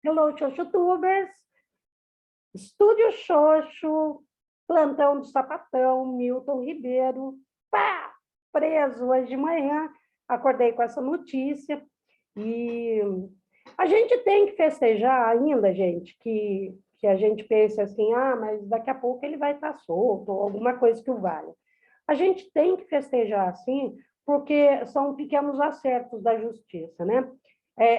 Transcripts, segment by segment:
Hello, Xoxotubers, Estúdio Xoxo, plantão do Sapatão, Milton Ribeiro, pá, preso hoje de manhã, acordei com essa notícia, e a gente tem que festejar ainda, gente, que a gente pense assim, mas daqui a pouco ele vai estar solto, ou alguma coisa que o valha. A gente tem que festejar assim, porque são pequenos acertos da justiça, né?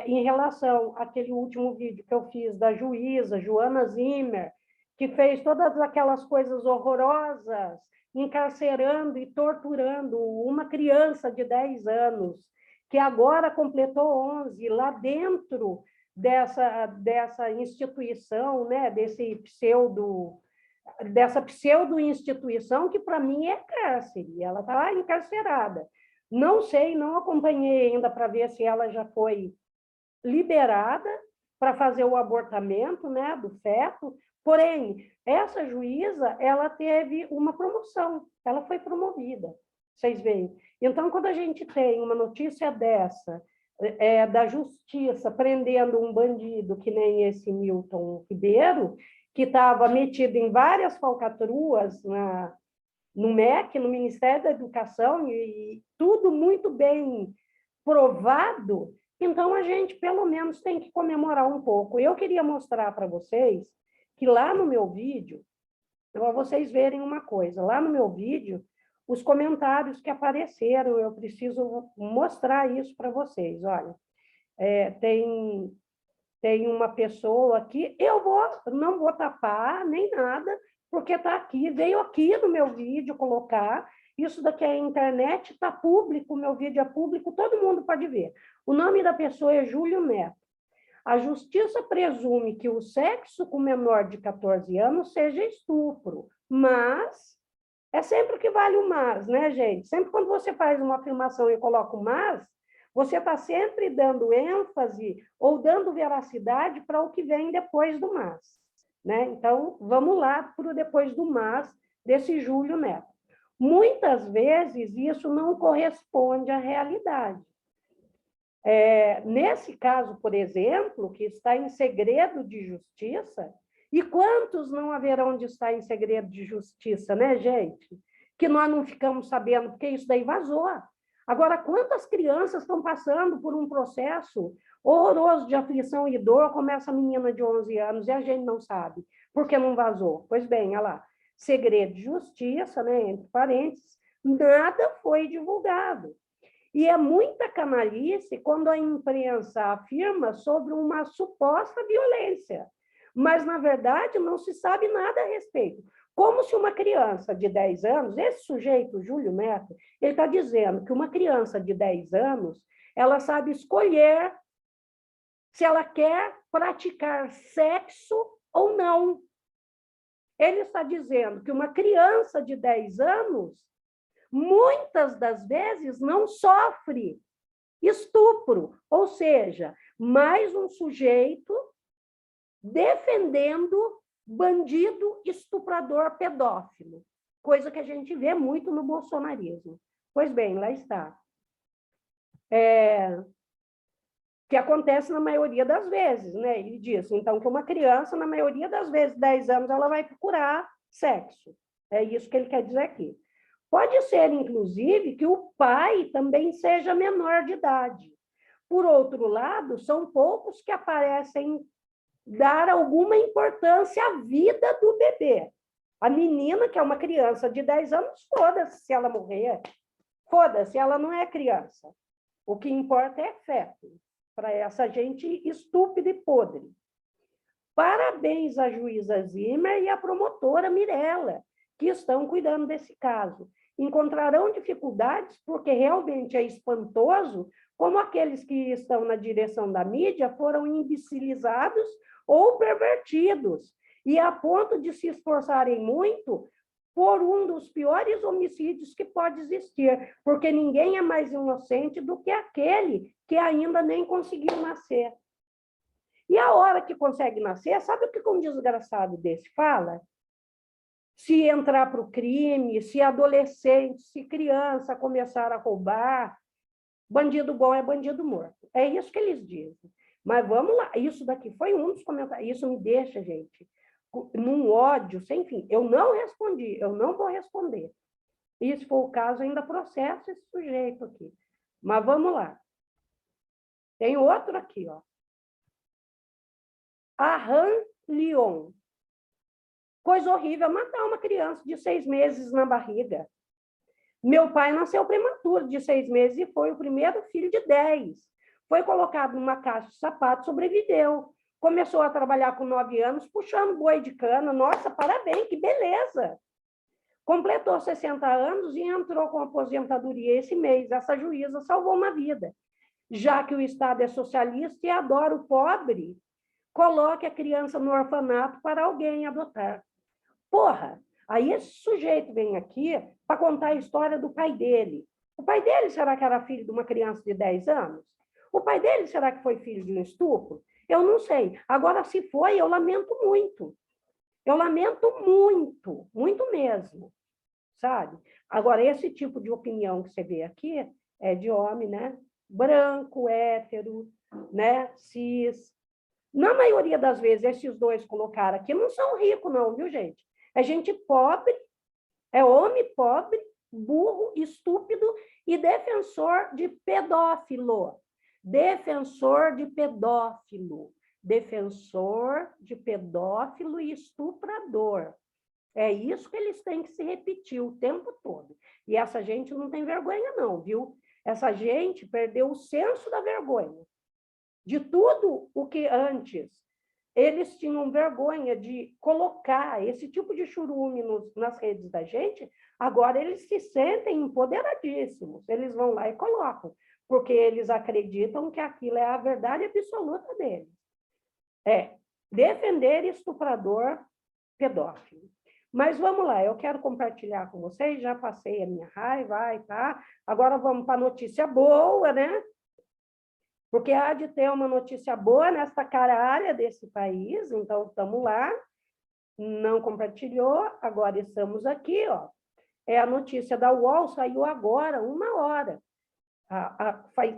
Em relação àquele último vídeo que eu fiz da juíza Joana Zimmer, que fez todas aquelas coisas horrorosas, encarcerando e torturando uma criança de 10 anos, que agora completou 11, lá dentro dessa instituição, né, dessa pseudo-instituição, que para mim é cárcere, ela está encarcerada. Não sei, não acompanhei ainda para ver se ela já foi liberada para fazer o abortamento, né, do feto, porém, essa juíza, ela teve uma promoção, ela foi promovida, vocês veem. Então, quando a gente tem uma notícia dessa, da justiça prendendo um bandido que nem esse Milton Ribeiro, que estava metido em várias falcatruas no MEC, no Ministério da Educação, e tudo muito bem provado, então a gente pelo menos tem que comemorar um pouco. Eu queria mostrar para vocês que lá no meu vídeo, para vocês verem uma coisa, lá no meu vídeo, os comentários que apareceram, eu preciso mostrar isso para vocês. Olha, tem uma pessoa aqui, não vou tapar nem nada, porque está aqui, veio aqui no meu vídeo colocar, isso daqui é internet, está público, o meu vídeo é público, todo mundo pode ver. O nome da pessoa é Júlio Neto. A justiça presume que o sexo com menor de 14 anos seja estupro, mas é sempre que vale o mas, né, gente? Sempre quando você faz uma afirmação e coloca o mas, você está sempre dando ênfase ou dando veracidade para o que vem depois do mas, né? Então, vamos lá para o depois do mas desse Júlio Neto. Muitas vezes, isso não corresponde à realidade. Nesse caso, por exemplo, que está em segredo de justiça, e quantos não haverão de estar em segredo de justiça, né, gente? Que nós não ficamos sabendo, porque isso daí vazou. Agora, quantas crianças estão passando por um processo horroroso de aflição e dor, como essa menina de 11 anos, e a gente não sabe, porque não vazou? Pois bem, olha lá, segredo de justiça, né, entre parênteses, nada foi divulgado. E é muita canalice quando a imprensa afirma sobre uma suposta violência, mas, na verdade, não se sabe nada a respeito. Como se uma criança de 10 anos, esse sujeito, Júlio Neto, ele está dizendo que uma criança de 10 anos, ela sabe escolher se ela quer praticar sexo ou não. Ele está dizendo que uma criança de 10 anos, muitas das vezes, não sofre estupro, ou seja, mais um sujeito defendendo bandido, estuprador, pedófilo, coisa que a gente vê muito no bolsonarismo. Pois bem, lá está. Que acontece na maioria das vezes, né? Ele diz, então, que uma criança, na maioria das vezes, 10 anos, ela vai procurar sexo. É isso que ele quer dizer aqui. Pode ser, inclusive, que o pai também seja menor de idade. Por outro lado, são poucos que aparecem dar alguma importância à vida do bebê. A menina, que é uma criança de 10 anos, foda-se se ela morrer, foda-se, ela não é criança. O que importa é feto, para essa gente estúpida e podre. Parabéns à juíza Zimmer e à promotora Mirella, que estão cuidando desse caso. Encontrarão dificuldades, porque realmente é espantoso como aqueles que estão na direção da mídia foram imbecilizados ou pervertidos, e a ponto de se esforçarem muito por um dos piores homicídios que pode existir, porque ninguém é mais inocente do que aquele que ainda nem conseguiu nascer. E a hora que consegue nascer, sabe o que um desgraçado desse fala? Se entrar para o crime, se adolescente, se criança começar a roubar, bandido bom é bandido morto. É isso que eles dizem. Mas vamos lá, isso daqui foi um dos comentários, isso me deixa, gente, num ódio sem fim. Eu não respondi, eu não vou responder. E se for o caso, ainda processo esse sujeito aqui. Mas vamos lá. Tem outro aqui, ó. Arran Lyon. Coisa horrível matar uma criança de 6 meses na barriga. Meu pai nasceu prematuro, de 6 meses, e foi o primeiro filho de 10. Foi colocado numa caixa de sapato, sobreviveu. Começou a trabalhar com 9 anos, puxando boi de cana. Nossa, parabéns, que beleza! Completou 60 anos e entrou com aposentadoria esse mês. Essa juíza salvou uma vida. Já que o Estado é socialista e adora o pobre, coloque a criança no orfanato para alguém adotar. Porra! Aí esse sujeito vem aqui para contar a história do pai dele. O pai dele, será que era filho de uma criança de 10 anos? O pai dele, será que foi filho de um estupro? Eu não sei. Agora, se foi, eu lamento muito. Eu lamento muito, muito mesmo, sabe? Agora, esse tipo de opinião que você vê aqui é de homem, né? Branco, hétero, né? Cis. Na maioria das vezes, esses dois colocaram aqui não são ricos, não, viu, gente? É gente pobre, é homem pobre, burro, estúpido e defensor de pedófilo. Defensor de pedófilo. Defensor de pedófilo e estuprador. É isso que eles têm que se repetir o tempo todo. E essa gente não tem vergonha, não, viu? Essa gente perdeu o senso da vergonha. De tudo o que antes eles tinham vergonha de colocar esse tipo de churume nas redes da gente, agora eles se sentem empoderadíssimos. Eles vão lá e colocam, porque eles acreditam que aquilo é a verdade absoluta deles. É defender estuprador pedófilo. Mas vamos lá, eu quero compartilhar com vocês, já passei a minha raiva, tá? Agora vamos para a notícia boa, né? Porque há de ter uma notícia boa nesta caralha desse país, então estamos lá, não compartilhou, agora estamos aqui, ó. É a notícia da UOL, saiu agora, 1 hora.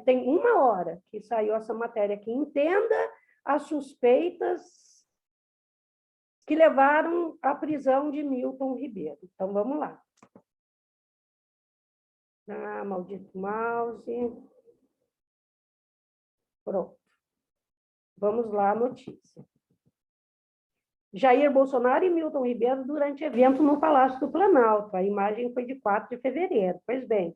Tem 1 hora que saiu essa matéria aqui. Entenda as suspeitas que levaram à prisão de Milton Ribeiro. Então, vamos lá. Ah, maldito mouse. Pronto. Vamos lá, a notícia. Jair Bolsonaro e Milton Ribeiro durante evento no Palácio do Planalto. A imagem foi de 4 de fevereiro. Pois bem,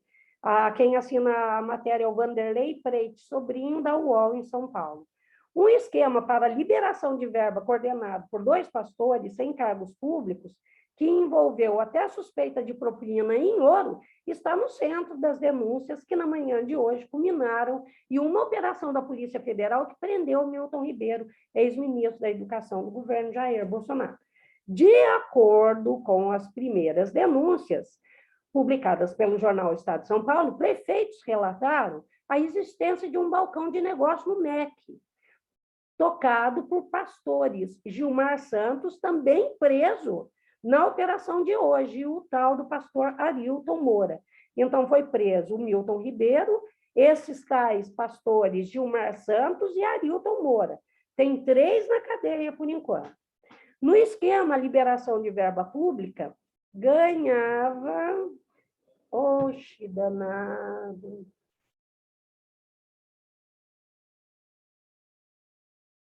quem assina a matéria é o Vanderlei Freire, sobrinho da UOL em São Paulo. Um esquema para liberação de verba coordenado por 2 pastores sem cargos públicos, que envolveu até a suspeita de propina em ouro, está no centro das denúncias que, na manhã de hoje, culminaram em uma operação da Polícia Federal que prendeu Milton Ribeiro, ex-ministro da Educação do governo Jair Bolsonaro. De acordo com as primeiras denúncias publicadas pelo jornal Estado de São Paulo, prefeitos relataram a existência de um balcão de negócio no MEC, tocado por pastores. Gilmar Santos, também preso na operação de hoje, e o tal do pastor Arilton Moura. Então, foi preso o Milton Ribeiro, esses tais pastores Gilmar Santos e Arilton Moura. Tem 3 na cadeia, por enquanto. No esquema liberação de verba pública, ganhava... Oxe, danado.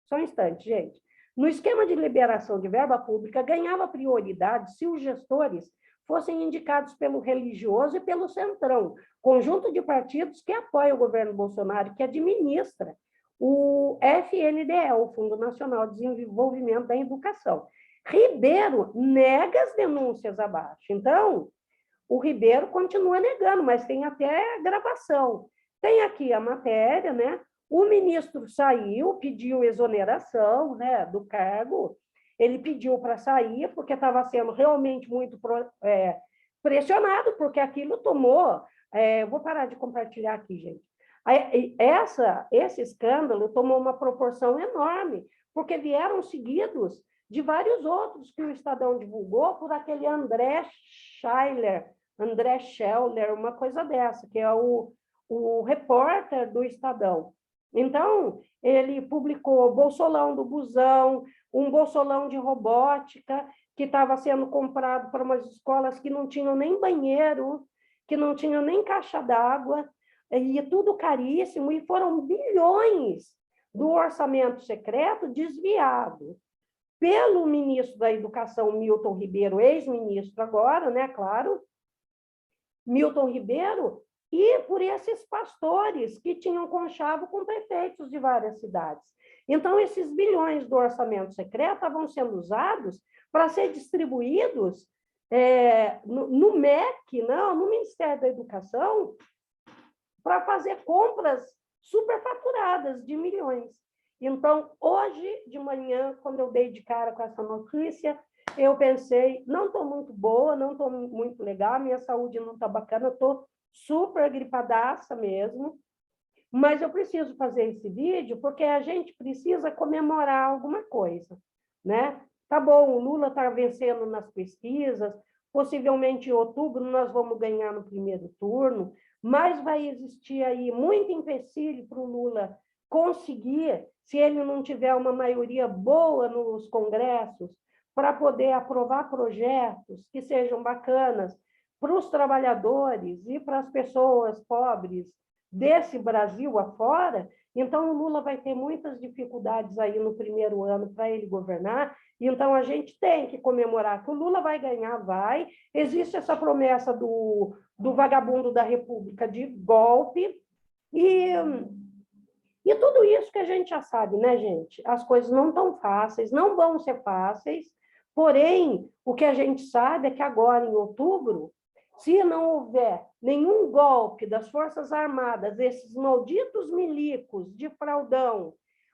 Só um instante, gente. No esquema de liberação de verba pública, ganhava prioridade se os gestores fossem indicados pelo religioso e pelo Centrão, conjunto de partidos que apoia o governo Bolsonaro, que administra o FNDE, o Fundo Nacional de Desenvolvimento da Educação. Ribeiro nega as denúncias abaixo. Então, o Ribeiro continua negando, mas tem até gravação. Tem aqui a matéria, né? O ministro saiu, pediu exoneração, né, do cargo. Ele pediu para sair porque estava sendo realmente muito pressionado, porque aquilo tomou... vou parar de compartilhar aqui, gente. Esse escândalo tomou uma proporção enorme, porque vieram seguidos de vários outros que o Estadão divulgou por aquele André Scheller, uma coisa dessa, que é o repórter do Estadão. Então, ele publicou Bolsolão do Busão, um bolsolão de robótica, que estava sendo comprado para umas escolas que não tinham nem banheiro, que não tinham nem caixa d'água, e tudo caríssimo, e foram bilhões do orçamento secreto desviado pelo ministro da Educação, Milton Ribeiro, ex-ministro agora, né, claro, Milton Ribeiro, e por esses pastores que tinham conchavo com prefeitos de várias cidades. Então, esses bilhões do orçamento secreto estavam sendo usados para ser distribuídos no MEC, não, no Ministério da Educação, para fazer compras superfaturadas de milhões. Então, hoje de manhã, quando eu dei de cara com essa notícia, eu pensei, não estou muito boa, não estou muito legal, minha saúde não está bacana, eu estou super gripadaça mesmo, mas eu preciso fazer esse vídeo porque a gente precisa comemorar alguma coisa, né? Tá bom, o Lula está vencendo nas pesquisas, possivelmente em outubro nós vamos ganhar no primeiro turno, mas vai existir aí muito empecilho para o Lula conseguir, se ele não tiver uma maioria boa nos congressos, para poder aprovar projetos que sejam bacanas para os trabalhadores e para as pessoas pobres desse Brasil afora. Então, o Lula vai ter muitas dificuldades aí no primeiro ano para ele governar. Então, a gente tem que comemorar que o Lula vai ganhar, vai. Existe essa promessa do vagabundo da República de golpe. E tudo isso que a gente já sabe, né, gente? As coisas não estão fáceis, não vão ser fáceis. Porém, o que a gente sabe é que agora, em outubro, se não houver nenhum golpe das Forças Armadas, esses malditos milicos de fraldão,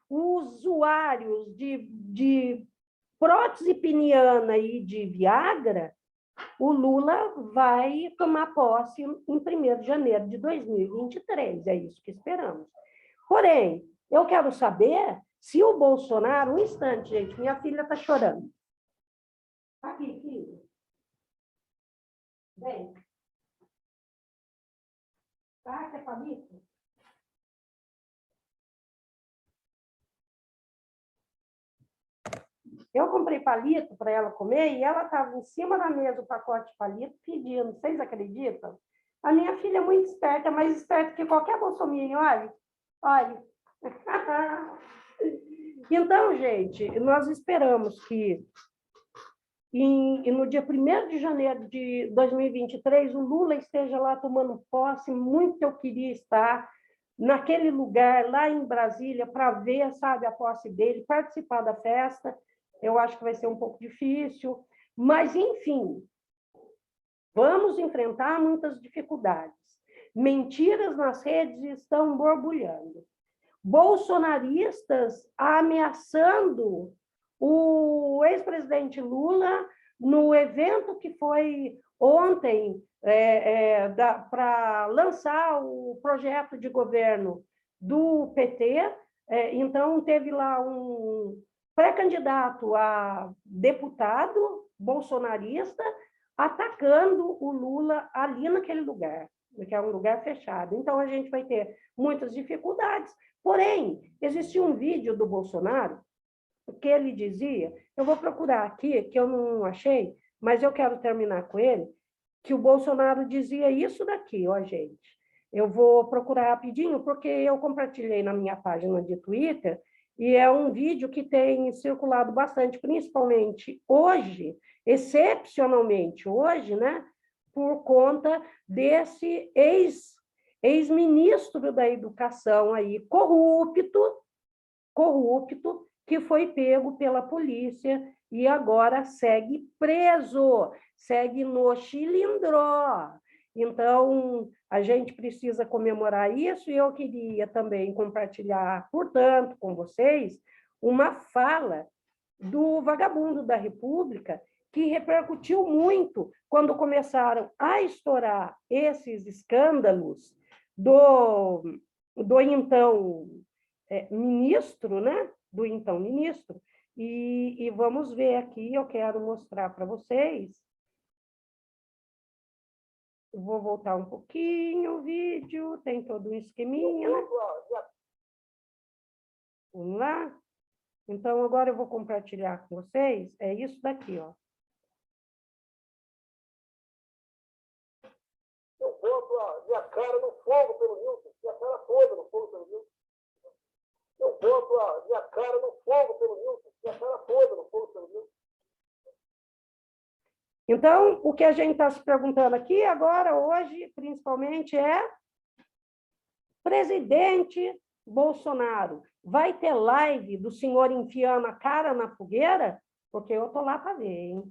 usuários de prótese peniana e de Viagra, o Lula vai tomar posse em 1º de janeiro de 2023. É isso que esperamos. Porém, eu quero saber se o Bolsonaro... Um instante, gente, minha filha está chorando. Aqui, filho. Vem. Tá, quer palito? Eu comprei palito para ela comer e ela estava em cima da mesa, o pacote de palito, pedindo. Vocês acreditam? A minha filha é muito esperta, mais esperta que qualquer bolsominion, olha. Olha. Então, gente, nós esperamos que no dia 1º de janeiro de 2023, o Lula esteja lá tomando posse. Muito eu queria estar naquele lugar, lá em Brasília, para ver, sabe, a posse dele, participar da festa. Eu acho que vai ser um pouco difícil, mas, enfim, vamos enfrentar muitas dificuldades. Mentiras nas redes estão borbulhando. Bolsonaristas ameaçando o ex-presidente Lula no evento que foi ontem para lançar o projeto de governo do PT. Então, teve lá um pré-candidato a deputado bolsonarista atacando o Lula ali naquele lugar, que é um lugar fechado. Então, a gente vai ter muitas dificuldades. Porém, existia um vídeo do Bolsonaro que ele dizia, eu vou procurar aqui, que eu não achei, mas eu quero terminar com ele, que o Bolsonaro dizia isso daqui, ó, gente. Eu vou procurar rapidinho, porque eu compartilhei na minha página de Twitter, e é um vídeo que tem circulado bastante, principalmente hoje, excepcionalmente hoje, né, por conta desse ex-ministro da Educação aí, corrupto, que foi pego pela polícia e agora segue preso, segue no Chilindró. Então, a gente precisa comemorar isso, e eu queria também compartilhar, portanto, com vocês, uma fala do vagabundo da República, que repercutiu muito quando começaram a estourar esses escândalos do então ministro, né? Do então ministro. E vamos ver aqui, eu quero mostrar para vocês. Vou voltar um pouquinho o vídeo, tem todo um esqueminha, né? Vamos lá? Então, agora eu vou compartilhar com vocês. É isso daqui, ó. Eu boto a minha cara no fogo pelo Nilson, minha cara toda no fogo pelo Nilson. Eu boto a minha cara no fogo pelo Nilson, minha cara toda no fogo pelo Nilson. Então, o que a gente está se perguntando aqui agora, hoje, principalmente, é presidente Bolsonaro, vai ter live do senhor enfiando a cara na fogueira? Porque eu estou lá para ver, hein?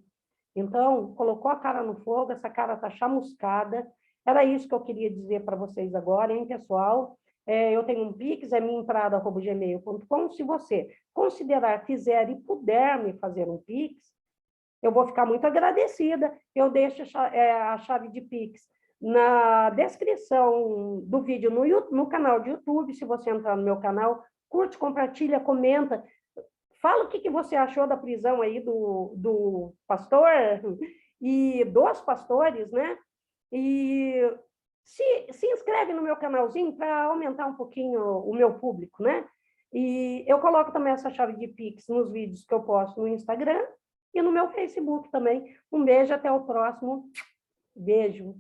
Então, colocou a cara no fogo, essa cara está chamuscada. Era isso que eu queria dizer para vocês agora, hein, pessoal? Eu tenho um Pix, é minhaentrada@gmail.com. Se você considerar, quiser e puder me fazer um Pix, eu vou ficar muito agradecida. Eu deixo a chave de Pix na descrição do vídeo no canal de YouTube. Se você entrar no meu canal, curte, compartilha, comenta. Fala o que você achou da prisão aí do pastor e dos pastores, né? E se inscreve no meu canalzinho para aumentar um pouquinho o meu público, né? E eu coloco também essa chave de Pix nos vídeos que eu posto no Instagram e no meu Facebook também. Um beijo, até o próximo. Beijo.